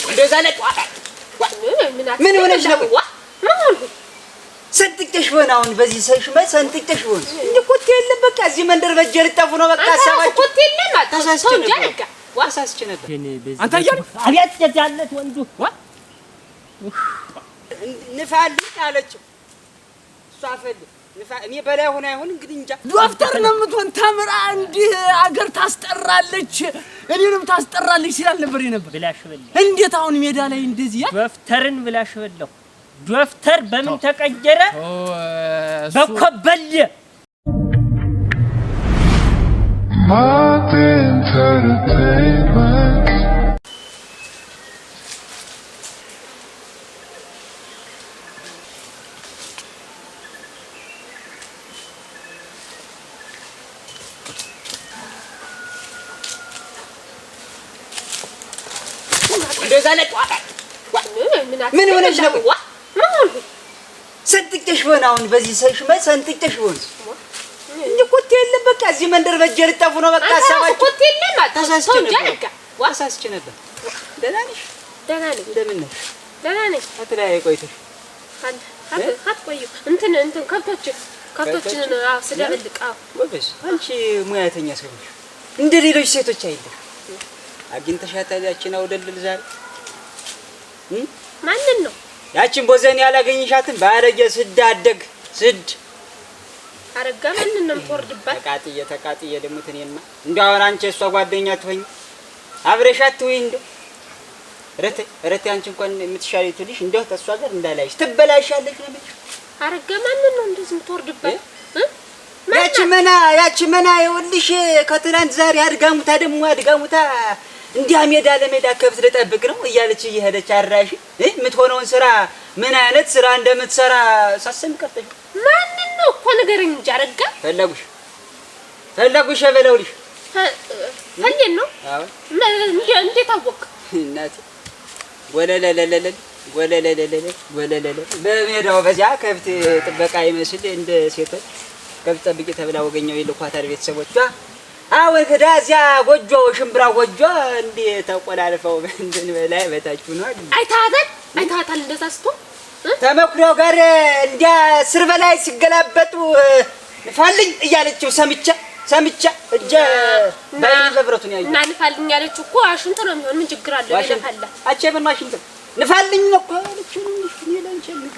እንደዛ ላይ ምን ሆነሽ ነው? ሰንጥቅሽ ሆነ አሁን በዚህ ሰይሽ ሰንጥቅሽ ሆነ እንዴ ኮቴ የለም በቃ እዚህ መንደር በጀ ልጠፉ ነው በቃ ሐሳባችሁ ኮቴ የለም ተሳስቼ ነበር አንተ ያለ አብያት ያለት ወንዱ ንፋልኝ አለችው እሷ አፈል እኔ በላይ ሆነ አይሆን እንግዲህ እንጃ ዶክተር ነው የምትሆን ተምራ እንዲህ አገር ታስጠራለች እኔንም ታስጠራለች ሲላል ነበር የነበር ብላሽ በል እንዴት አሁን ሜዳ ላይ እንደዚህ ዶክተርን ብላሽ በለው ዶክተር በምን ተቀየረ በኮበል እንደዛ ላይ ምን ሆነሽ ነው? ሰንጥቅሽ ሆነ አሁን በዚህ ሰይሽ ሰንጥቅሽ ሆነ እንዴ ኮቴ የለም በቃ እዚህ መንደር በጀ ልጠፉ ነው በቃ ሐሳባችሁ ኮቴ የለም ተሳስቼ ነበር ደህና ነሽ? ደህና ነኝ እንደምን ነሽ? ደህና ነኝ አትላይ ቆይተሽ አትቆዩ እንትን ከብቶችን ስለበልቅ ወበስ አንቺ ሙያተኛ ሰው ነሽ እንደ ሌሎች ሴቶች አይደል አግኝተሻታል ያቺን አውደልል ዛሬ ማንን ነው ያቺን ቦዘኔ ያላገኝሻትን ባለጌ ስዳደግ ስድ አረጋ ማንን ነው ተወርድባት ተቃጥዬ ደግሞ ትኔማ እንደው አሁን አንቺ እሷ ጓደኛ ትሆኝ አብረሻት ወይ እንደው ረቴ አንቺ እንኳን የምትሻሪቱልሽ እንደው ተሷ ጋር እንዳላይሽ ትበላሻለሽ ነው አረጋ ማንን ነው እንደዚህ ተወርድባት ያቺ መና ይኸውልሽ ከትናንት ዛሬ አድጋሙታ ደግሞ አድጋሙታ እንዲያ ሜዳ ለሜዳ ከብት ልጠብቅ ነው እያለች እየሄደች አራሽ የምትሆነውን ስራ ምን አይነት ስራ እንደምትሰራ ሳሰም ከፈኝ ማንን ነው እኮ ንገረኝ እንጂ አረጋ ፈለጉሽ በለውልሽ ፈልየን ነው አዎ እንዴት አወቅ እናቴ ወለለለለለ በሜዳው በዚያ ከብት ጥበቃ ይመስል እንደ ሴቶች ከብት ጠብቂ ተብላ ወገኘው ይልኳታል ቤተሰቦቿ አሁን ከዳዚያ ጎጆ ሽምብራ ጎጆ እንዴ ተቆላልፈው እንትን በላይ በታች ሆኗል አይታታል እንደዛ ስቶ ተመኩሪያው ጋር እንዲያ ስር በላይ ሲገላበጡ ፋልኝ እያለችው ሰምቻ እጀ ባይን ለብረቱን ያዩ እና ንፋልኝ ያለችው እኮ አሽንት ነው የሚሆን ምን ችግር አለ ለፋላ አቼ ምን ማሽንት ንፋልኝ ነው እኮ አለችው እኔ ላንቺ ልጅ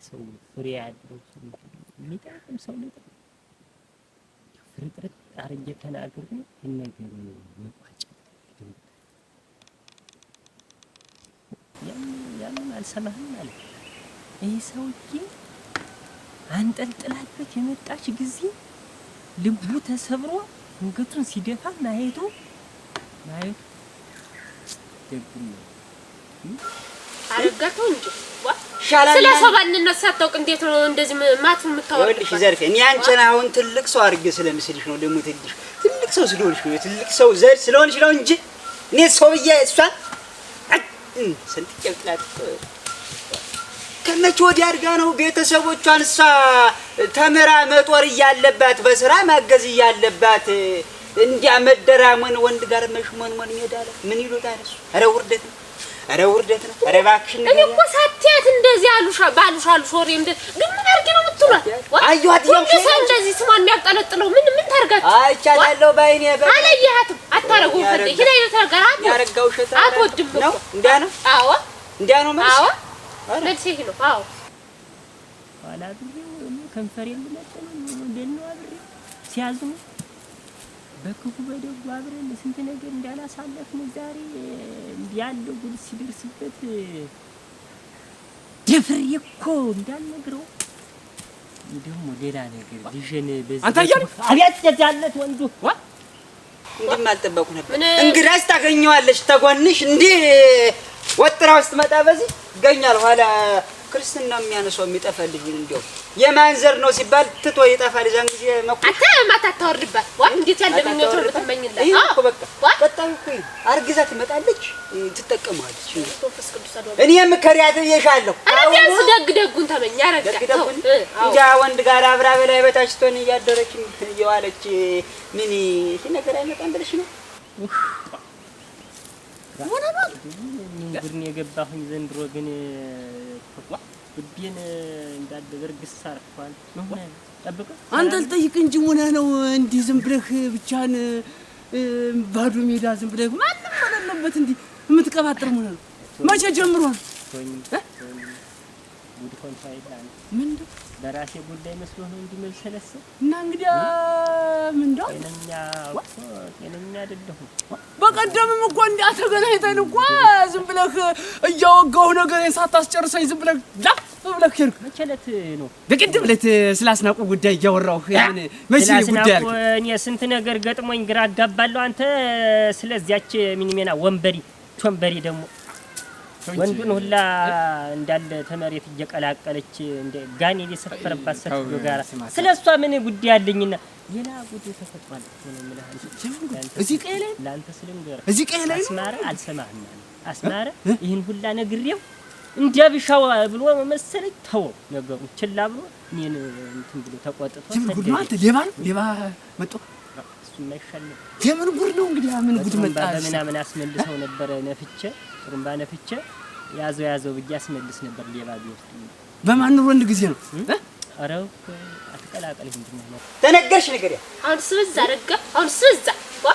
ሰው ፍሬ ያለው የሚጣም ሰው ነው ፍርጥርጥ አርጌ ተናግሬ እነገሩ መቋጫ ያን አልሰማህም ማለት ይሄ ሰውዬ አንጠልጥላበት የመጣች ጊዜ ልቡ ተሰብሮ አንገቱን ሲደፋ ማየቱ ደግም አረጋተው እንጂ ስለ ሰባንነት ሳታውቅ እንዴት ነው እንደዚህ ማት የምታወራው? ወልሽ ዘርፌ እኔ አንቺን አሁን ትልቅ ሰው አድርጌ ስለምስልሽ ነው ደግሞ ትልቅ ሰው ስለሆንሽ ነው ትልቅ ሰው ዘር ስለሆንሽ ነው እንጂ እኔ ሰው ብዬ እሷን ሰንጥቄ ጥላት ከመቼ ወዲያ አድርጋ ነው ቤተሰቦቿን እሷ ተመራ መጦር እያለባት በስራ ማገዝ እያለባት እንዲያ መደራመን ወንድ ጋር መሽሞንሞን ይሄዳል ምን ይሉታል እሱ ኧረ ውርደት ነው ኧረ እባክሽ ነገር እኔ እኮ ሳትያት እንደዚህ ባሉሻሉ ሶሪ እንደ ግን ምን አድርጌ ነው የምትውላት አዩት ይምሽ እንደዚህ ስሟን የሚያጣለጥለው ምን ታርጋችሁ አይቻለሁ ባይኔ አለየሃትም አታረጉም ፈደ ይሄ ላይ ተጋራት ያረጋው ሸታ አትወድም ነው እንዴ ነው አዎ እንዴ ነው ማለት አዎ ለዚህ ነው አዎ ዋላ ቢው ከንፈር የለመጠን እንደነው አብሬ ሲያዝኑ በክፉ በደጉ አብረን ስንት ነገር እንዳላሳለፍን ዛሬ ያለው ጉድ ሲደርስበት ደፍሬ እኮ እንዳልነግረው ደግሞ ሌላ ነገር ልጅን በዚህ አንተ ያለ አብያት ያለት ወንዱ እንዲም አልጠበቁ ነበር እንግዳስ ታገኘዋለሽ ተጎንሽ እንዴ ወጥራው ስትመጣ በዚህ ገኛል ኋላ ክርስትና የሚያነሳው የሚጠፈልኝ እንደው የማንዘር ነው ሲባል ትቶ ይጠፋል። ዛን ጊዜ አንተ ማታታወርድባት ዋ እንዴት ያለ ምኞት ነው ተመኝላት? አዎ በቃ ቀጣዩ እኮ አርግዛ ትመጣለች ትጠቀማለች። እኔም ከሪያት ይሻለሁ አረጋስ ደግደጉን ተመኝ አረጋ እንጃ ወንድ ጋር አብራ በላይ በታች ቶን እያደረች እየዋለች ምን ይሄ ነገር አይመጣም ብለሽ ነው? ወራባል ጉድን የገባሁኝ ዘንድሮ ግን ጉድን እንዳለ በርግስ አርፏል ነው ጠብቀ አንተ ልጠይቅ እንጂ ሆነ ነው እንዲህ ዝም ብለህ ብቻን ባዶ ሜዳ ዝም ብለህ ማንም ወለለበት እንዲህ የምትቀባጥር ሆነ ነው መቼ ጀምሮ ነው ጉድ ኮንፋይላን ምንድነው በራሴ ጉዳይ መስሎ ነው እንዲህ መልሰለስ እና እንግዲህ ምንድነው የነኛ አይደለሁም በቀደምም እኮ እንዳተገናኝተን እኮ ዝም ብለህ እያወጋው ነገር ሳታስጨርሰኝ ዝም ብለህ ዳፍ ብለህ ሄድክ መቸለት ነው በቅድም ዕለት ስላስናቁ ጉዳይ እያወራሁ ያን መቼ ጉዳይ አልክ እኔ ስንት ነገር ገጥሞኝ ግራ አጋባለሁ አንተ ስለዚያች ሚኒሜና ወንበሪ ደግሞ ወንዱን ሁላ እንዳለ ተመሬት እየቀላቀለች እንደ ጋኔል የሰፈረባት ሰጥቶ ጋራ ስለሷ ምን ጉዳይ አለኝና ሌላ ጉዳይ ተፈጥሯል ነው ማለት እዚህ ቀይ ላይ ላንተ ስለንገር እዚህ ቀይ ላይ አስማረ አልሰማህም አስማረ ይሄን ሁላ ነግሬው እንዲያብሻው ብሎ መሰለኝ ተው ነገሩ ችላ ብሎ እኔን እንትን ብሎ ተቆጥቶ ምን ማለት ሌባ መጥቶ እሱም አይሻልም የምን ጉድ ነው እንግዲህ ምን ጉድ መጣ በምናምን አስመልሰው ነበር ነፍቼ ጥሩምባ ነፍቼ ያዘው ብዬ አስመልስ ነበር ሌባ ቢወስድ በማን ወንድ ጊዜ ነው አረው አትቀላቀል እንዴ ተነገርሽ ነገር ያ አሁን ስብዛ አረጋ አሁን ስብዛ ዋ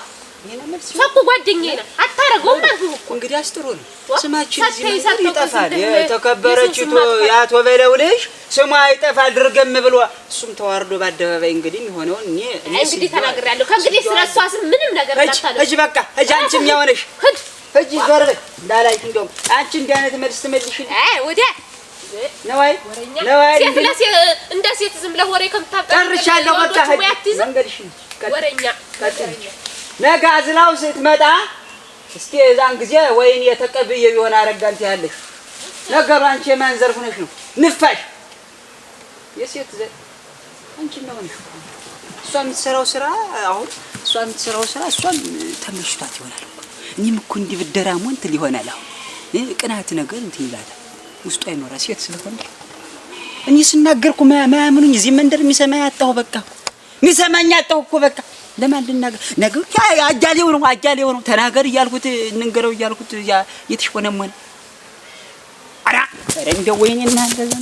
ሰቁ ጓደኛዬ ነው አታረገው ማለት ነው እንግዲህ አስጥሩ ነው ስማችን እዚህ ይጠፋል የተከበረችቱ ያቶ በለው ልጅ ስሟ ይጠፋል ድርገም ብሎ እሱም ተዋርዶ በአደባባይ እንግዲህ የሚሆነውን እኔ እንግዲህ ተናግሬያለሁ ከእንግዲህ ስለሷ ምንም ነገር እንዳታለ እጂ በቃ እጂ አንቺም ያወነሽ እጂ ዘርበ እንዳላይሽ እንደውም አንቺ እንዲህ አይነት መልስ ትመልሽኝ ወዲያ ነዋይ ሴት ለሴት እንደ ሴት ዝም ብለህ ወሬ ከምታጣ ጨርሻለሁ በቃ መንገድሽ ወሬኛ ነገ አዝላው ስትመጣ እስኪ እዛን ጊዜ ወይን የተቀበየ ቢሆን አረጋንት ያለሽ ነገሩ አንቺ የማንዘር ሆነሽ ነው ንፋሽ የሴት አንቺ ነው ነሽ እሷ የምትሰራው ስራ አሁን እሷ የምትሰራው ስራ እሷም ተመሽቷት ይሆናል እኔም እኮ እንዲህ ብደራሙ እንትን ይሆናል አሁን ቅናት ነገር እንትን ይላል ውስጧ ይኖራ ሴት ስለሆነ እኔ ስናገርኩ ማያምኑኝ እዚህ መንደር የሚሰማ ያጣሁ በቃ የሚሰማኝ ያጣሁ እኮ በቃ ለማን ልናገር ነገሩ አጃሌው ነው ተናገር እያልኩት እንንገረው እያልኩት የተሽቆነሞነ አራ እንደው ወይኔና እንደዛ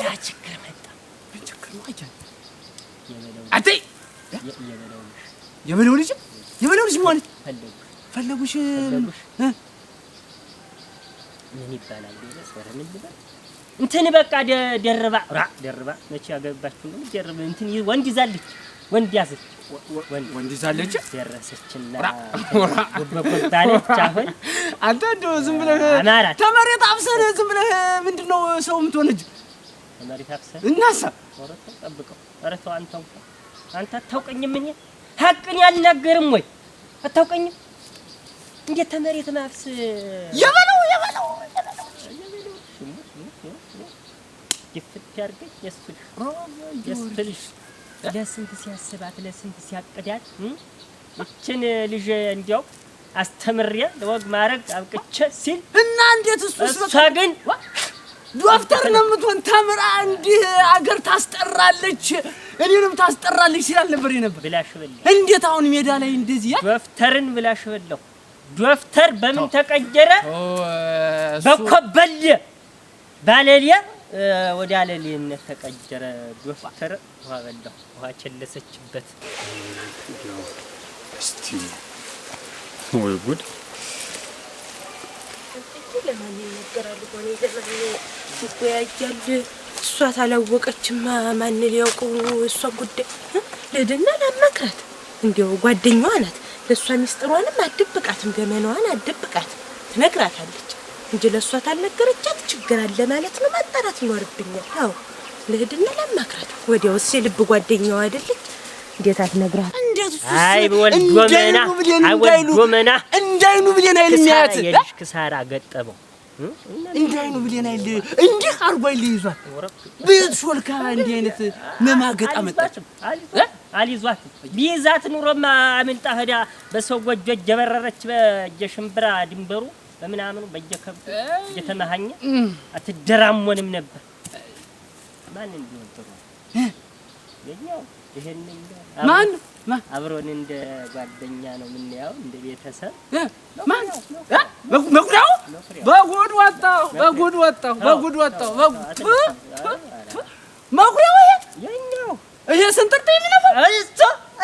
ያ ችግር መጣ ችግር ነው አጃ አጤ የበለው ልጅ ማለት ፈለጉሽ ምን ይባላል ወረሰረ ምን ይባላል እንትን በቃ ደርባ መቼ ያገባችሁ ነው ደርባ እንትን ወንድ ይዛለች ወንድ ያዘች ወንድ ይዛለች ደረሰችና በቆጣለች አሁን አንተ እንደው ዝም ብለህ ተመሬት አብሰን ዝም ብለህ ምንድነው ሰው የምትወነጅ ተመሬት አብሰን እናሳ ወረተ ጠብቀው ወረተው አንተ አታውቀኝም ምን ሐቅን ያልናገርም ወይ አታውቀኝም እንዴት ተመሬት ማፍስ የበለው ይፍት ያርገኝ የስልሽ ለስንት ሲያስባት ለስንት ሲያቀዳት እችን ልጅ እንዲያው አስተምሪያ ለወግ ማረግ አብቅቼ ሲል እና እንዴት እሷ ግን ዶክተር ነው የምትሆን ተምራ እንዲህ አገር ታስጠራለች እኔንም ታስጠራለች ሲላል ነበር ብላሽ በል እንዴት አሁን ሜዳ ላይ እንደዚህ ዶክተርን ብላሽ በለው ዶክተር በምን ተቀየረ በኮበል ባለሊያ ወደ አለሊነት ተቀየረ ዶክተር ውሃ በላው ውሃ ቸለሰችበት እስቲ ወይ ጉድ ለማን ይነገራል ሆነ ዘመን ይቆያያል እሷ ታላወቀችማ ማን ሊያውቀው እሷ ጉዳይ ለደና ለማክራት እንዴው ጓደኛዋ ናት ለሷ ሚስጥሯንም አድብቃትም ገመናዋን አድብቃት ትነግራታለች እንጂ ለሷ ታልነገረቻት ችግር አለ ማለት ነው ማጣራት ይኖርብኛል አዎ ለደና ለማክራት ወዲያውስ ልብ ጓደኛዋ አይደለች እንዴት አትነግራት? አይ ወልዶመና ወልዶመና እንዳይኑ ብሌን አይል የሚያት የልጅ ክሳራ ገጠመው እንዳይኑ ብሌን አይል እንዲህ አርጎ አይል ይዟት ቤት ሾልካ እንዲህ አይነት መማገጥ አመጣች። አሊዟት ቢይዛት ኑሮማ አምልጣ ሄዳ በሰው ጎጆ ጀበረረች በየሽምብራ ድንበሩ በምናምኑ በየከብቱ እየተመሃኘ አትደራሞንም ነበር። ማን እንዲሆን ጥሩ የኛው ይሄን ማን አብሮን እንደ ጓደኛ ነው የምንያው እንደ ቤተሰብ ማን መኩሪያው በጉድ ወጣው መኩሪያው የኛው ይሄ ስንጥርጥ የሚነፋው እሱ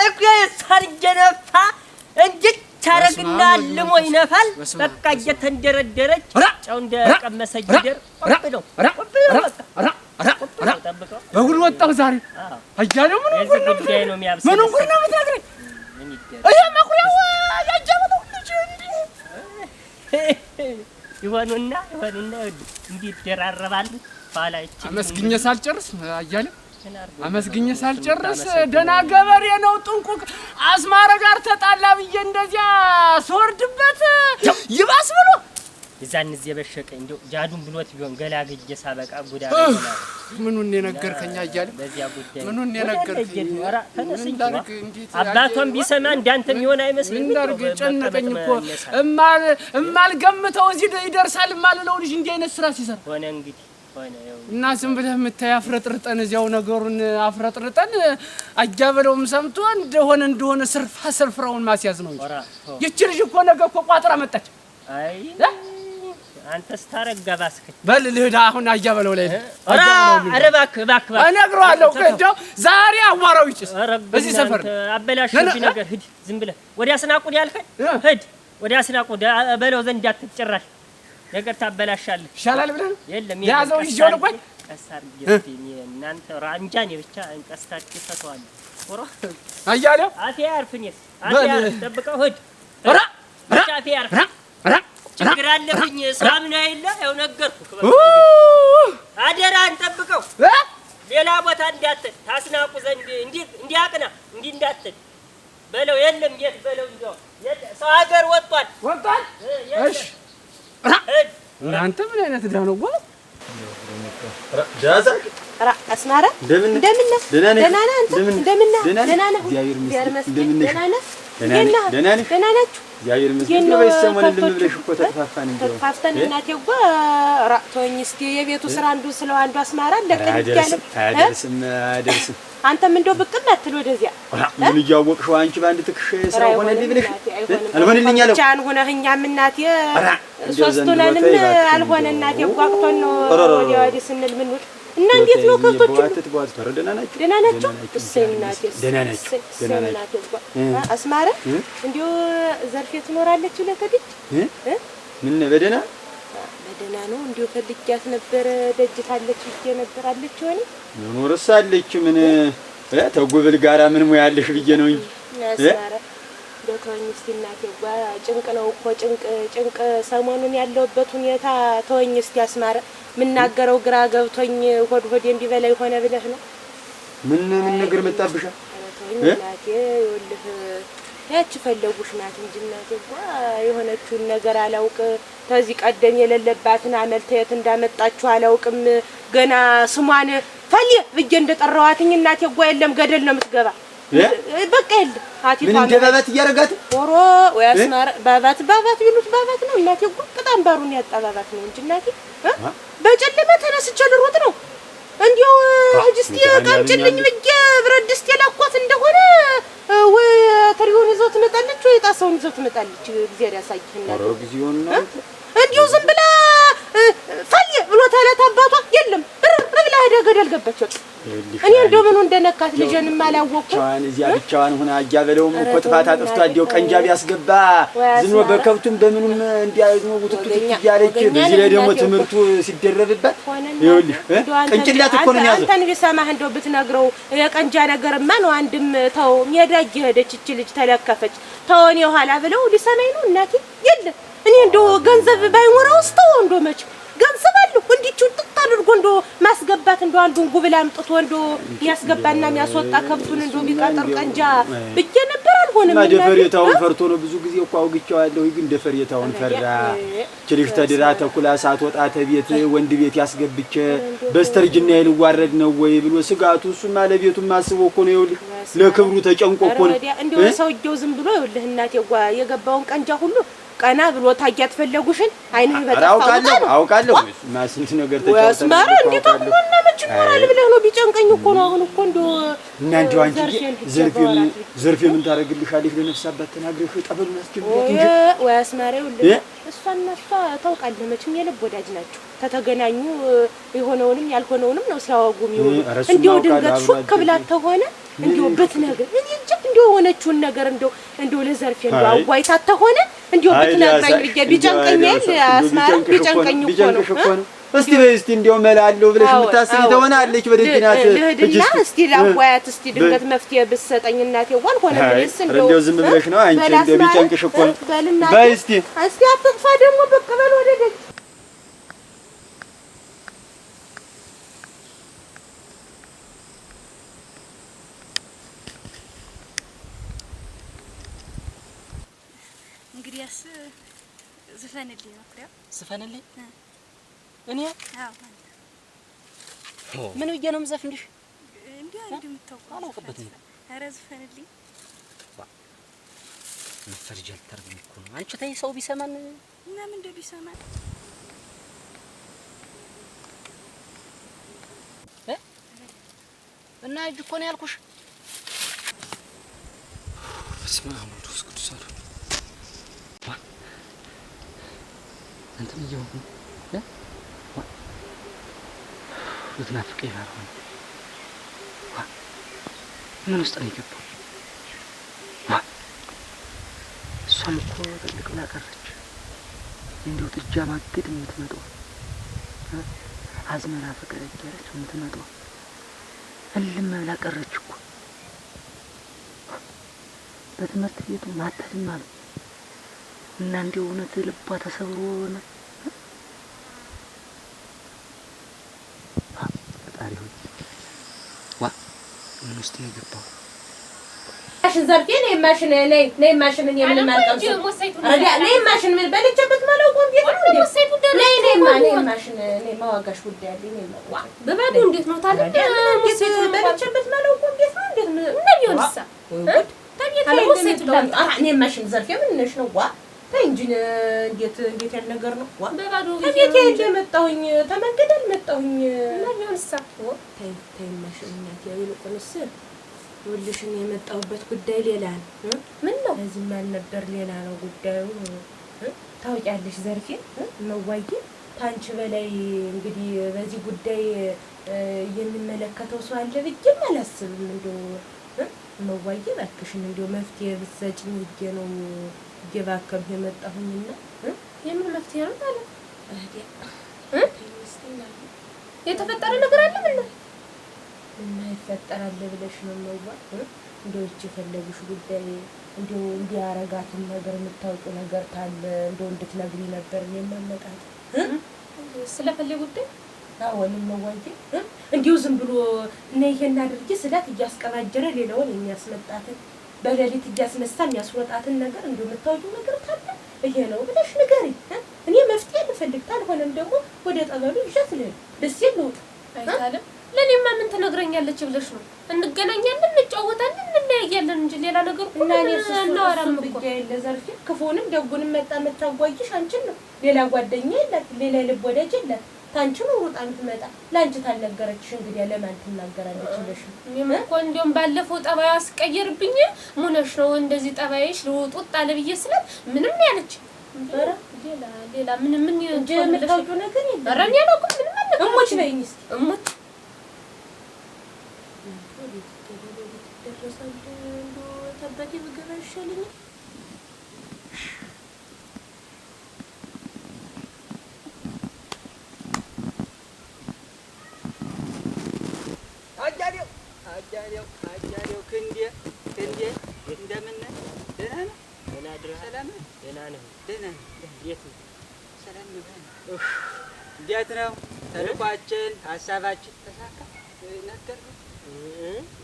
እኮ የሳርጀነፋ እንጂ ታረግና ልሞ ይነፋል። በቃ እየተንደረደረች ጫው እንደቀመሰ ጊደር ነው በጉድ ወጣው ዛሬ አያለው ምን ጉዳይ ነው የሚያብስ ምን ጉድ ነው የምታድረኝ? ይሄ መኩሪያው ያጃበለው ልጅ ይሆኑና እንዲህ ይደራረባሉ። ኋላች አመስግኜ ሳልጨርስ አያለው አመስግኜ ሳልጨርስ ደና ገበሬ ነው ጥንቁቅ አስማረ ጋር ተጣላ ብዬ እንደዚያ ስወርድበት ይባስ ብሎ ይዛን እዚህ በሸቀ እንደው ጃዱን ብሎት ቢሆን ገላግጄ ሳበቃ ጉዳ ነው። ምኑን የነገርከኝ አያለው? በዚያ ጉዳይ ምኑን የነገርከኝ? ኧረ ተነስኝ አባቷን ቢሰማ እንዳንተ የሚሆን አይመስልም። እንዳርግ ጨነቀኝ እኮ እማልገምተው እዚህ ይደርሳል እማልለው ልጅ እንዲህ አይነት ስራ ሲሰራ ሆነ እንግዲህ እና ዝም ብለህ የምታይ አፍረጥርጠን እዚያው ነገሩን አፍረጥርጠን አጃበለውም ሰምቶ እንደሆነ ስርፍራውን ማስያዝ ነው እንጂ ይቺ ልጅ እኮ ነገ እኮ ቋጥራ መጣች። አይ አንተ ስታረጋ ባስከኝ በል ልሂድ አሁን አጃበለው ላይ ኧረ እባክህ እነግረዋለሁ። እንደው ዛሬ አዋራው ይጭስ እዚህ ሰፈር አበላሽብኝ ነገር ሂድ ዝም ብለህ ወዲያ ስናቁድ ያልከኝ ሂድ ወዲያ ስናቁድ በለው ዘንድ አትጨራሽ ነገር ታበላሻለህ። ይሻላል ብለህ የለም ያዘው ይዤው ነው። ቆይ ቀሳር ይስቲኝ እናንተ ራንጃኔ ብቻ እንቀስታች ተተዋል ወራ አያለው አፌ ያርፍኝስ አፌ ያርፍ ጠብቀው ሂድ አፌ ያርፍ ችግር አለብኝ ሳምና የለ ያው ነገርኩህ። አደራን ጠብቀው ሌላ ቦታ እንዳትል ታስናቁ ዘንድ እንዲያቅና እንዳትል በለው የለም የት በለው እንደው ሰው ሀገር ወጥቷል። እሺ እናንተ ምን አይነት ዳኖ ጓ ዳዛ አስማራ እንደምን ደህና ነህ? እንደምን ናችሁ? እግዚአብሔር ይመስገን። በሰሞኑን ልምብለሽ እኮ ተጥፋፋን እንዴ? ተጥፋፍተን እናቴ ጓ ራቶኝ እስቲ የቤቱ ስራ አንዱ ስለው አንዱ አስማራ አደርስም አንተም እንደው ብቅም አትል ወደዚያ ምን እያወቅሽው አንቺ ባንድ ትክሽ ስራ ሆነልኝ ብለሽ አልሆነልኝ አለው ቻን ሆነህኛም እናቴ ሶስቱንም አልሆነ እናቴ ጓቅቶን ነው ወዲያ ስንል ምን እና እንዴት ነው ከብቶቹ ደህና ናቸው? እሰይ እናቴ ደህና ናቸው። አስማረ እንዲሁ ዘርፌ ትኖራለች ብለህ ከድጅ ምን በደህና ነው እንዲሁ ፈልጊያት ነበር ደጅታለች ብዬ ነበር አለች ሆነ ኖርስ አለች ምን ተጉብል ጋራ ምን ሙያለሽ ብዬ ነው እንጂ አስማረ ዶክተር እስቲ እናቴ ጭንቅ ነው እኮ ጭንቅ ሰሞኑን ያለውበት ሁኔታ ተወኝ እስቲ አስማረ ምናገረው ግራ ገብቶኝ ሆድ እንዲበላ ይሆነ ብለህ ነው ምን ነገር መጣብሻ እናቴ ይኸውልህ ያቺ ፈለጉሽ ናት እንጂ እናቴ የሆነችውን ነገር አላውቅ ተዚህ ቀደም የሌለባትን አመልተየት እንዳመጣችሁ አላውቅም ገና ስሟን ፈልይ ብዬ እንደጠራዋትኝ እናቴ የለም ገደል ነው የምትገባ በቃ የለ አቲቷ ምን እንደባባት እያረጋት ኦሮ ወይ አስማራ ባባት ይሉት ባባት ነው እናቴ በጣም ባሩን ያጣባባት ነው እንጂ እናቴ በጨለማ ተነስቼ ልሮጥ ነው እንዲው እጅስቲ ቀምጭልኝ ብዬ ብረት ድስት የላኳት እንደሆነ ወይ ተሪውን ይዘው ትመጣለች ወይ ጣሳውን ይዘው ትመጣለች። እግዚአብሔር ያሳይህና ኦሮ ግዚዮን ነው እንዲው ዝም ብላ ፈልይ ብሎ ታላት አባቷ የለም ብላ ሄዳ ገደል ገባች። እኔ እንደው ምን እንደነካት ልጅንም አላወቅኩ ቻን እዚያ ብቻዋን ሆና አያበለውም እኮ ጥፋት አጥፍቷ እንዲው ቀንጃ ቢያስገባ ዝም ነው በከብቱም በምኑም እንዲያዝኑ ውጥት እያለች በዚህ ላይ ደግሞ ትምርቱ ሲደረብበት ይኸውልሽ ቅንጭላት እኮ ነው ያዘው። አንተን ቢሰማህ እንደው ብትነግረው የቀንጃ ነገርማ ነው አንድም ተው ሜዳ እየሄደች እቺ ልጅ ተለከፈች ተወኔ ኋላ ብለው ሊሰማኝ ነው እናቴ የለም እኔ እንደው ገንዘብ ባይኖረው ስተው እንደው መች ገንዘብ አለው እንዲቹ ጥጥ አድርጎ እንደው ማስገባት አንዱን ጉብል አምጥቶ እንዶ የሚያስገባና የሚያስወጣ ከብቱን እንዶ ቢቀጥር ቀንጃ ብዬ ነበር። አልሆነም። ደፈሬታውን ፈርቶ ነው። ብዙ ጊዜ እኮ አውግቼዋለሁ፣ ግን ደፈሬታውን ፈራ። ችልሽ ተድራ ተኩላ ሳትወጣ ተቤት ወንድ ቤት ያስገብቼ በስተርጅና ይልዋረድ ነው ወይ ብሎ ስጋቱ እሱማ ለቤቱም አስቦ እኮ ነው። ይኸውልህ ለክብሩ ተጨንቆ እኮ ነው። እንደው ሰውዬው ዝም ብሎ ይኸውልህ እናቴ የገባውን ቀንጃ ሁሉ ቀና ብሎ ታያት ፈለጉሽን አይንህ በጣም አውቃለሁ ማስንት ነገር ተጫውተን ወስማራ እንዴት አሁንና መች ሞራል ብለህ ነው ቢጨንቀኝ እኮ ነው። አሁን እኮ እንደው እና እንደው አንቺ ዘርፌ ምን ታረግልሻለሽ? ለነፍስ አባት ተናግረሽ ጠበሉን አስጀምራት እንጂ ወስማራ እሷና እሷ ታውቃለህ መቼም የልብ ወዳጅ ናቸው። ተተገናኙ የሆነውንም ያልሆነውንም ነው ሲያወጉ የሚውሉ። እንደው ድንገት ሹክ ብላት ተሆነ እንደው በትነግር እኔ እንጃ እንደው የሆነችውን ነገር እንደው ለዘርፌ እንደው አዋይታት ተሆነ እንደው በትነግረኝ ብዬ ቢጨንቀኝ አስማራ ቢጨንቀኝ እኮ ነው። እስቲ እንደው መላለው ብለሽ የምታስቢ ተሆናለች በደጅናት ልሂድና እስቲ ላዋያት እስቲ ድንገት መፍትሄ ብትሰጠኝ እናቴ ዋልሆነ ብለሽ እንደው ዝም ብለሽ ነው አንቺ እንደው ቢጨንቅሽ እኮ ነው። በይ እስቲ አትጥፋ ደግሞ ብቅ በል ወደ ደጅ እንግዲያስ ዝፈንልኝ ነው ክሪያ ዝፈንልኝ እኔ ምን ብዬ ነው የምዘፍንልሽ? እንዴ የምታውቀው አላውቅበትም። ኧረ ዝፈንልኝ መፈርጀል ተርብኝ እኮ ነው። አንቺ ተይ ሰው ቢሰማን እና ምን እንደው ቢሰማን እና እጅ እኮ ነው ያልኩሽ። በስመ አብ ወወልድ ወመንፈስ ቅዱስ አንተ ምየው ልትናፍቀኝ ባልሆነ ምን ውስጥ ነው የገባው? እሷም እኮ ትልቅ ብላ ቀረች። እንዲሁ ጥጃ ማገድ የምትመጣው አዝመራ ፍቅር እያለች የምትመጣው እልም ብላ ቀረች እኮ። በትምህርት ቤቱ ማተልም አሉ እና እንዲሁ እውነት ልቧ ተሰብሮ ነው። ፈጣሪ ሆይ ምን ውስጥ ነው የገባው? ማሽን ዘርፌ ነይ ማሽን ነይ ማሽን ምን የምንማርቀው አረጋ ነይ ማሽን ምን በልቼበት ማለት ነው። ነይ ማሽን ነይ ማዋጋሽ ጉዳይ አለኝ። ነይ በባዶ እንዴት ነው ታዲያ? በልቼበት ማለት ነው። እንዴት ነው ምን ቢሆንሳ እኔ ማሽን ዘርፌ ምን ነሽ ነው ዋ ተይ እንጂ እንዴት ያለ ነገር ነው ዋ በባዶ ከቤት ሄጄ መጣሁኝ ተመንገደል መጣሁኝ እና ቢሆንሳ ተይ ማሽን እናት ያው ይልቁንስ ወልሽን የመጣሁበት ጉዳይ ሌላ ነው። ምን ነው እዚህ ማን ነበር ሌላ ነው ጉዳዩ። ታውቂያለሽ ዘርፌ መዋዬ ታንቺ በላይ እንግዲህ በዚህ ጉዳይ የሚመለከተው ሰው አለ ብዬ አላስብም። እንደው መዋዬ እባክሽን እንደው መፍትሄ ብትሰጪኝ ብዬ ነው እየባከብኩ የመጣሁኝና የምን መፍትሄ ነው ማለት የተፈጠረ ነገር አለ ምን ነው የማይፈጠራል ብለሽ ነው መዋ እንደው እቺ ፈለግሽ ጉዳይ እንደው እንዲያረጋትን ነገር የምታውቂው ነገር ታለ እንደው እንድትነግሪ ነበር የማመጣት ስለፈለግ ጉዳይ አሁንም መዋዬ እንደው ዝም ብሎ እኔ ይሄን አድርጊ ስላት እያስቀባጀረ ሌላውን የሚያስመጣትን በሌሊት እያስነሳ የሚያስወጣትን ነገር እንደው የምታውቂው ነገር ታለ ይሄ ነው ብለሽ ንገሪ። እኔ መፍትሄ ልፈልግ ታልሆነም ደግሞ ወደ ጠበሉ ይሻት ልል ደስ ይሉት አይታለም። ለኔማ ምን ትነግረኛለች ብለሽ ነው? እንገናኛለን፣ እንጫወታለን፣ እንለያያለን እንጂ ሌላ ነገር እኮ ነው አራም እኮ ለዘርፌ ክፉንም ደጉንም መጣ መታጓይሽ አንቺን ነው። ሌላ ጓደኛ የላት፣ ሌላ ልብ ወዳጅ የላት። ታንቺ ነው ሩጣ የምትመጣ ላንቺ ታልነገረችሽ እንግዲህ ለማን ትናገራለች ብለሽ ነው? እኔም እኮ እንደውም ባለፈው ጠባይ አስቀየርብኝ ሙነሽ ነው እንደዚህ ጠባይሽ ልውጡት አለ ብዬ ስላት ምንም ያለች ኧረ ሌላ ምን የምታውቂው ነገር የለም። ኧረ እኔ አላውቅም ምንም አለ እሞች ነኝ እስኪ እሞች ተበቴ ብገባ ይሻለኛል። አጃሌው ክንዴ እንደምን ነህ? ደህና ነህ? ሰላም ነህ? ደህና ነህ? ደህና ነህ? የት ነህ? ሰላም ነህ? እንዴት ነው ተልኳችን ሀሳባችን ተሳካ?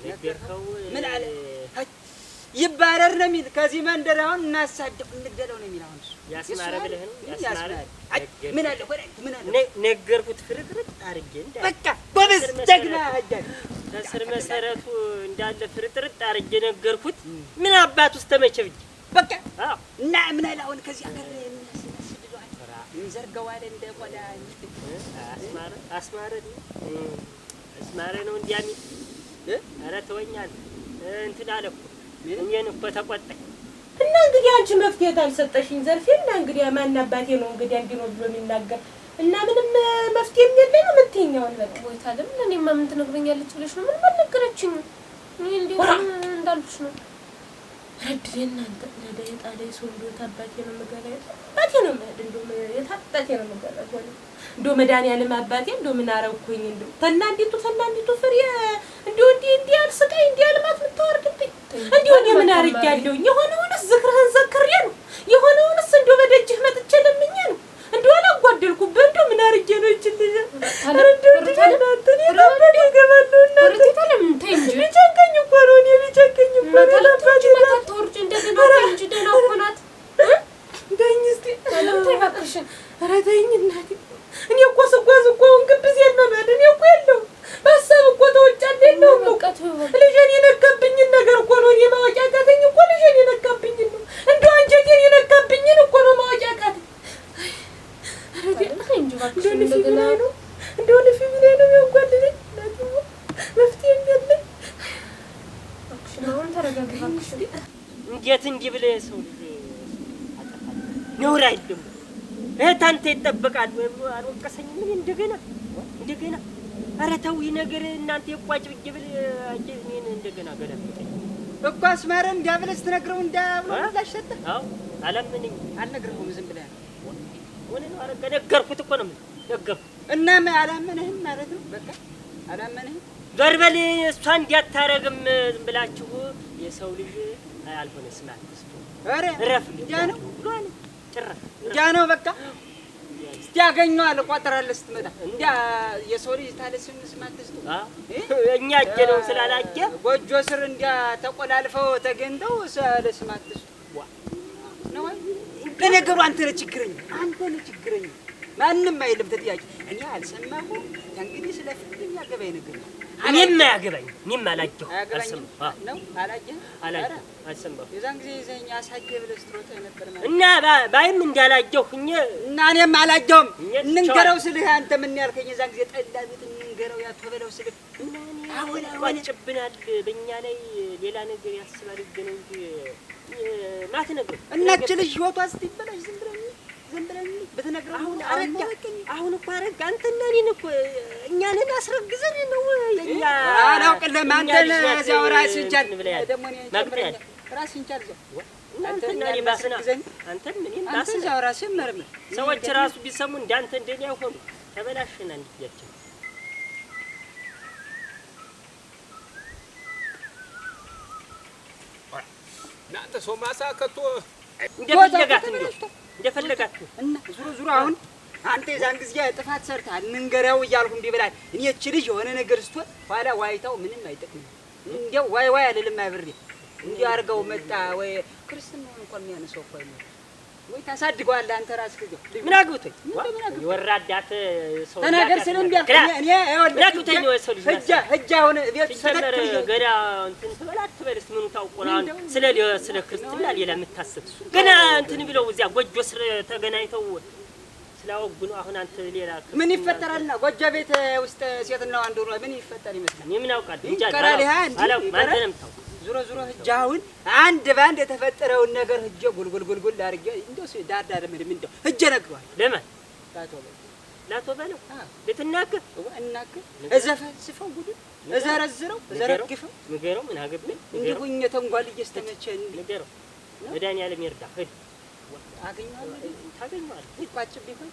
ነገርከው ምን አለ? ይባረር ነው የሚል ከዚህ መንደር አሁን እናሳድቅ እንግደለው ነው የሚል አሁን እሱ ያስማረ ብለህ ነው ያስማረ ምን አለ ምን አለ ነገርኩት ፍርጥርጥ አድርጌ እንዳለ በቃ ጎበዝ ጀግና አጃጅ ከስር መሰረቱ እንዳለ ፍርጥርጥ አድርጌ ነገርኩት ምን አባት ውስጥ ተመቸብኝ በቃ እና ምን አለ አሁን ከዚህ ሀገር እናስደዋል እንዘርገዋል እንደ ቆዳ አስማረ ነው እንዲያሚል ኧረ ተወኛል እንትን አለ እኮ እኔን እኮ ተቆጣኝ እና እንግዲህ አንቺ መፍትሄ ታልሰጠሽኝ ዘርፌና እንግዲህ ማን አባቴ ነው እንግዲህ እንዲህ ነው ብሎ የሚናገር እና ምንም መፍትሄ የለም ነው የምትይኛው በቃ ወይታለም እኔማ ምን ትነግረኛለች ብለሽ ነው ምን ባልነገረችኝ እኔ እንዴት እንዳልኩሽ ነው ረድሬና አንተ ለዳይ ጣላይ ሶልዶት አባቴ ነው መገረያ አባቴ ነው ማለት እንደውም የታጣቴ ነው መገረያ እንደው መድኃኒዓለም አባቴ እንደው ምን አረኩኝ እንደው ተናንዲቱ ፍሬ እንደው እንዲህ አልስቃይ እንዲህ አልማት ምትወርድብኝ እንደው እኔ ምን አርጋለሁ የሆነውንስ ዝክርህን ዘክሬ ነው የሆነውንስ እንደው በደጅህ መጥቼ ለምኜ ነው እንደው አላጓደልኩብህ እንደው ምን አርጌ ነው እችልኝ እኔ እኮ ስጓዝ እኮ እንግብዝ የለመድ እኔ እኮ የለውም በሀሳብ እኮ ተወጫለ የለውም እውቀት ልጄን የነካብኝን ነገር እኮ ነው እኔ ማወቅ ያቃተኝ እኮ ልጄን የነካብኝን ነው እንደው አንጀቴን የነካብኝን እኮ ነው ማወቅ ያቃተኝ እንደው ልፊ ብላይ ነው የሚያጓልለኝ መፍትሄ የለኝ አሁን ተረጋግተሽ እንዴት እንዲህ ብለህ ሰው ልጅ አጠፋለህ ነውር አይደለም አንተ ይጠበቃል ወይ አልወቀሰኝም ምን እንደገና ኧረ ተው ይሄ ነገር እናንተ የቋጭ ብዬ ብል እኔን እንደገና ገለብጠኝ እኮ አስማረ እንዲያብለስ ትነግረው እንዳብሎ ላሸተ አዎ አላመነኝ አልነግረውም ዝም ብለህ ወኔ ነው አረጋ ነገርኩት እኮ ነው ነገርኩት እና አላመነህም ማለት ነው በቃ አላመነህም ዘርበል እሷ እንዲያታረግም ዝም ብላችሁ የሰው ልጅ አልሆነስ ማለት ኧረ ረፍ ጃነው ብሏል ጭራሽ ጃነው በቃ እስቲ ያገኘዋል ቋጥራለህ ስትመጣ እንዲያ የሰው ልጅ ታለስም ስማትስቱ እኛ እጀነው ስላላጀ ጎጆ ስር እንዲያ ተቆላልፈው ተገንተው ስላልስማትስቱ ነው ለነገሩ አንተ ነህ ችግረኛ ማንንም አይልም ተጥያቄ እኔ አልሰማሁም እንግዲህ ስለ ፍቅር የሚያገባኝ ነገር ነው እኔም አያገባኝ አላጀሁ አልሰማሁ ነው አልሰማሁ የዛን ጊዜ ይዘኛ አሳጀ ብለህ ስትሮጥ ነበር ማለት እና ባይም እንዳላጀሁ እና እኔም አላጀሁም እንንገረው ስልህ አንተ ምን ያልከኝ የዛን ጊዜ ጠላ ቤት እንንገረው ያተበለው ስልህ አሁን ዋጭብናል በእኛ ላይ ሌላ ነገር ያስባል ግን እንጂ ማት ነገር እናች ልጅ ህይወቷ ስትበላሽ ዝም ብለን በተነግረው አሁን እኮ አረጋ አንተና እኔን እኮ እኛንን አስረግዘን ነው የኛ አላውቅልህም አንተን እዚያው ራስህን ቻል ደግሞ ራስህን ቻል አንተና እኔ ባስና አንተን እኔን ባስና እዚያው ራስህን መርምር ሰዎች ራሱ ቢሰሙ እንዳንተ እንደኔ አይሆኑ ተበላሽና እንዲያቸው እናንተ ሰው ማሳ ከቶ እንደፈለጋት እና ዙሮ አሁን አንተ የዛን ጊዜ ጥፋት ሰርተሃል እንንገረው እያልኩ እንዲህ ብላል እኔ እቺ ልጅ የሆነ ነገር ስትሆን ኋላ ዋይታው ምንም አይጠቅም እንዴው ዋይ አልልም አብሬ እንዲህ አድርገው መጣ ወይ ክርስትናውን እንኳን የሚያነሳው እኮ አይደለም ወይ ታሳድገዋለህ አንተ ራስህ ልጅ ምን አግብቶኝ የወራዳት ሰው ተናገር ስለምን ቢያልከኝ እኔ ያግብቶኝ ነው ሰው ልጅ ህጅ አሁን ቤት ሰተት ገና እንትን ትበላት ትበልስ ምኑ ታውቆናል ስለ ክርስትና ሌላ የምታስብ ገና እንትን ብለው እዚያ ጎጆ ስር ተገናኝተው ስላወጉ ነው አሁን አንተ ሌላ ምን ይፈጠራልና ጎጆ ቤት ውስጥ ሴትና ወንድ ሆኖ ምን ይፈጠር ይመስላል እኔ ምን አውቃለሁ እንጃ አላውቅም ማንተንም ታው ዙሮ ህጃውን አንድ ባንድ የተፈጠረውን ነገር ህጀ ጉልጉል አርገ እንደው ዳር ምንም እንደው ህጀ ነግሯል ለማን ላቶ በለው ለተናገር እዘፈልስፈው ጉድ እዘረዝረው እዘረግፈው ንገረው ምን አገባኝ እንዲሁኝ ተንጓል እየስተመቸኝ ንገረው መድኃኒዓለም ይርዳህ ሂድ ታገኘዋለህ ይቋጭ ቢሆን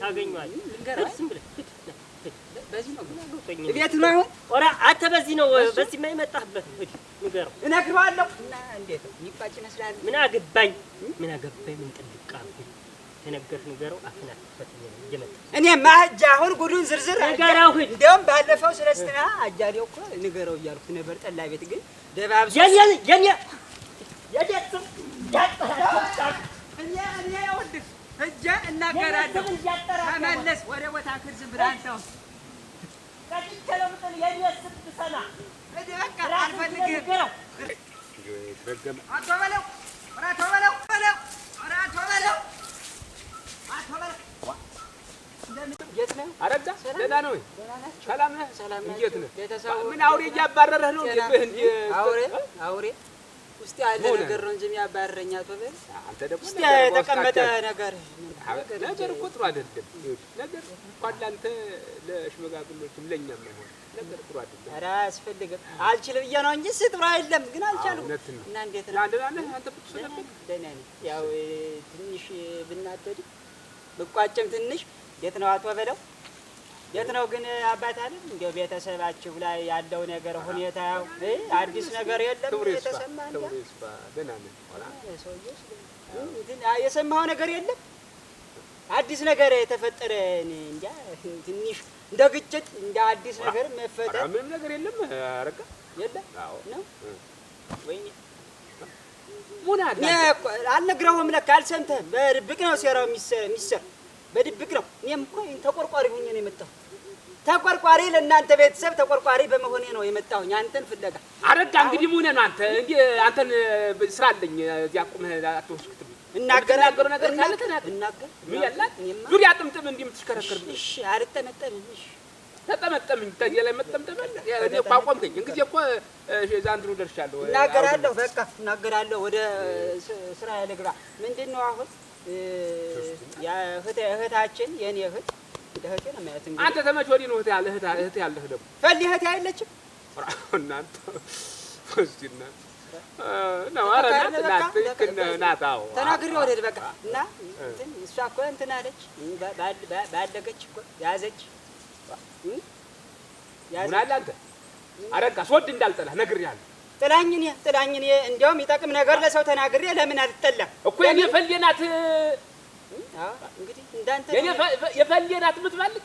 ታገኘዋለህ ንገረው ዝም ብለህ በዚህ ነው ቤት ነው አሁን ኦራ አንተ በዚህ ነው በዚህ የማይመጣበት ንገረው እነግረዋለሁ እና እንዴት ይቋጭ ይመስላል ምን አገባኝ ምን ጥልቃ ተነገር ንገረው አፍና ፈትኝ እየመጣ እኔ ማህጃ አሁን ጉዱን ዝርዝር ንገረው። እንደውም ባለፈው ስለስትና አጃሌው እኮ ንገረው እያልኩት ነበር። ጠላ ቤት ግን ደባብሶ የኔ እኔ ወድህ እጄ እናገራለሁ። ተመለስ ወደ ቦታ ክርዝም ብራንተው ከጭቸለምጥል የሚያስብ ሰና በቃ አልፈልግም። አቶ በለው አረጋ ደህና ነው ወይ? ሰላም ነህ? ሰላም ነህ? እንዴት ነህ? ቤተሰቡ ምን አውሬ እያባረረህ ነው? አውሬ ውስጥ ያለ ነገር ነው እንጂ የሚያባረረኝ አቶ በል አንተ ደግሞ ውስጥ የተቀመጠ ነገር እኮ ጥሩ አይደለም። ነገር እንኳን ለአንተ ለሽመጋግሎችም ለእኛም አይሆን ነገር ጥሩ አይደለም። ኧረ አያስፈልግም። አልችል ብዬሽ ነው እንጂ ጥሩ አይደለም። ግን አልቻልኩም። እና እንዴት ነው? ደህና ነህ አንተ? ብትሰነበት ደህና ነኝ። ያው ትንሽ ብናደድ ብቋጭም ትንሽ የት ነው አቶ በለው? የት ነው ግን አባት አለ? እንደው ቤተሰባችሁ ላይ ያለው ነገር ሁኔታው አዲስ ነገር የለም? የተሰማ እንዴ? ደህና ነህ? የሰማኸው ነገር የለም? አዲስ ነገር የተፈጠረ እንጃ ትንሽ እንደ ግጭት እንደ አዲስ ነገር መፈጠር ምንም ነገር የለም። አረጋ የለም ነው ወይኔ ሙና አልነግረውም። ለካ አልሰምተህም። በድብቅ ነው ሴራው የሚሰር በድብቅ ነው። እኔም እኮ ተቆርቋሪ ሆኜ ነው የመጣሁ። ተቆርቋሪ ለእናንተ ቤተሰብ ተቆርቋሪ በመሆኔ ነው የመጣሁኝ አንተን ፍለጋ። አረጋ እንግዲህ ሙነ ነው አንተን ስራ አለኝ እዚያ ቁመህ አትወስክትም። እናገራለሁ ነገር ካለ ተናገር። ምን ያላት ዙሪያ ጥምጥም እንዲህ የምትሽከረከር እሺ አልጠመጠምም። እሺ ተጠመጠምኝ ታዲያ ላይ መጠምጠም አለ። እኔ እኮ አቆምከኝ። እንግዲህ እኮ ዛንድሮ ደርሻለሁ። እናገራለሁ በቃ እናገራለሁ። ወደ ስራ ልግባ። ምንድነው አሁን እህታችን የኔ እህት እህቴ ነው ማለት እንግዲህ አንተ ተመች ወዲህ ነው እህት ያለህ ደግሞ ፈሊ እህቴ አይለችም እናንተ ወስቲና ነው ናታው ተናግሬ ወደ በቃ እና እንትን እሷ እኮ እንትን አለች ባለገች እኮ ያዘች ምናለ አንተ አረጋ ስወድ እንዳልጠላህ ነግሬሃለሁ። ጥላኝ እኔ እንደውም ይጠቅም ነገር ለሰው ተናግሬ ለምን አልጠላም እኮ የኔ ፈልየናት እንግዲህ እንዳንተ የፈልየናት የምትባልግ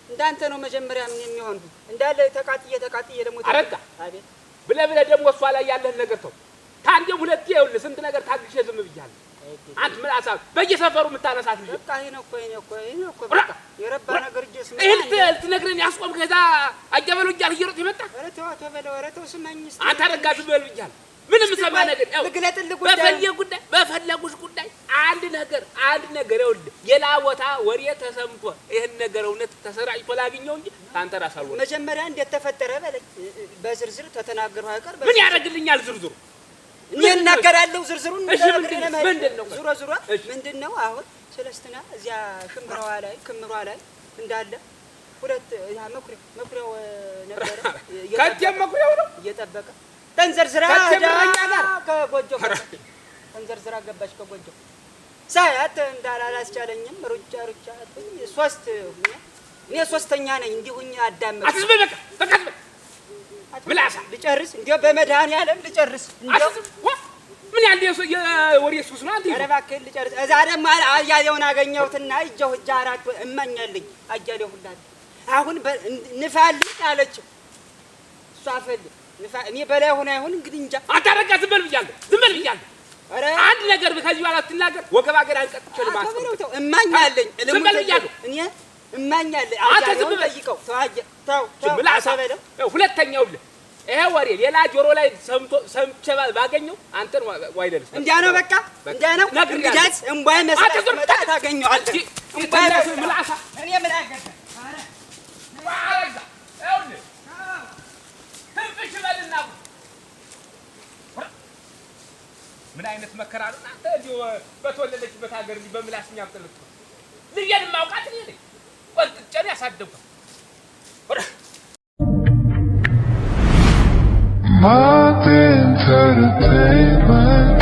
እንዳንተ ነው መጀመሪያ ምን የሚሆን እንዳለ ተቃጥዬ ደግሞ አረጋ አቤት ብለህ ደግሞ እሷ ላይ ያለህን ነገር ተው። ታንዴም ሁለቴ ይኸውልህ ስንት ነገር ታግሼ ዝም ብያለሁ። አንተ ምን አሳብ በየሰፈሩ የምታነሳት ልጅ በቃ ይሄ ነው እኮ በቃ የረባ ነገር ጀስ ነው ልትነግረኝ ያስቆምከኝ እዛ አጀበሉ እያልህ እየሮጥህ የመጣህ ኧረ ተው ስማኝ እስኪ አንተ አረጋ ዝም በል ብያለሁ። ምንም ሰማ ነገር በፈለጉሽ ጉዳይ አንድ ነገር ይኸውልህ ሌላ ቦታ ወሬ ተሰምቶ ይሄን ነገር እውነት ተሰራጭቶ ላግኘው እንጂ ታንተ ራስህ አልወጣም። መጀመሪያ እንዴት ተፈጠረ በለኝ በዝርዝር ተተናገረው አይቀር ምን ያደርግልኛል ዝርዝሩ? እኔ እናገራለሁ ዝርዝሩን። ምንድነው ዙሮ ምንድነው አሁን ሰለስትና እዚያ ሽምብራዋ ላይ ክምሯ ላይ እንዳለ ሁለት መኩሪያው ነበረ ከጀም መኩሪያው ነው እየጠበቀ ተንዘርዝራ ከጎጆ ተንዘርዝራ ገባች ከጎጆ ሳያት እንዳላላስቻለኝም ሩጫ እኔ ሶስተኛ ነኝ እንዲሁኝ አዳመጥ አትዝበል በቃ ምላሳ ልጨርስ እንዴው በመድኃኒዓለም ልጨርስ እንዴው ምን ያለ የወሬ ሱስ ነው አንተ? ኧረ እባክህ ልጨርስ። እዛ ደግሞ አያሌውን አገኘሁትና እጀው አራት እመኛለኝ አያሌው ሁላ አሁን ንፋልኝ አለችው። እሷ ፈልግ እኔ በላይ ሆነ አይሆን እንግዲህ እንጃ። አንተ አረጋ ዝም በል ብያለሁ። ኧረ አንድ ነገር ከዚህ በኋላ ትናገር ወገብ አገር አንቀጥቼ ማለት ነው። እመኛለኝ ዝም በል ብያለሁ። እኔ እመኛለኝ አንተ ዝም በል ጠይቀው ተው ምላሳ በለው። ሁለተኛው ይሄ ወሬ ሌላ ጆሮ ላይ ሰምቼ ባገኘው አንተን ዋይደልስ እንዲያ ነው በቃ እንዲያ ነው። እንግዲያስ እምባይ መስራት መጣ ታገኘዋለህ። እምባይ ምላሳ እኔ ምን አገባኝ? አረጋ ይኸውልህ ትንፍሽ በልና ምን አይነት መከራ ነው አንተ እንዲሁ በተወለደችበት ሀገር እንዲህ በምላስኛ አጥልጥ ልየን ማውቃት እኔ ነኝ ወጥቼ ነው ያሳደግኩት። My entertainment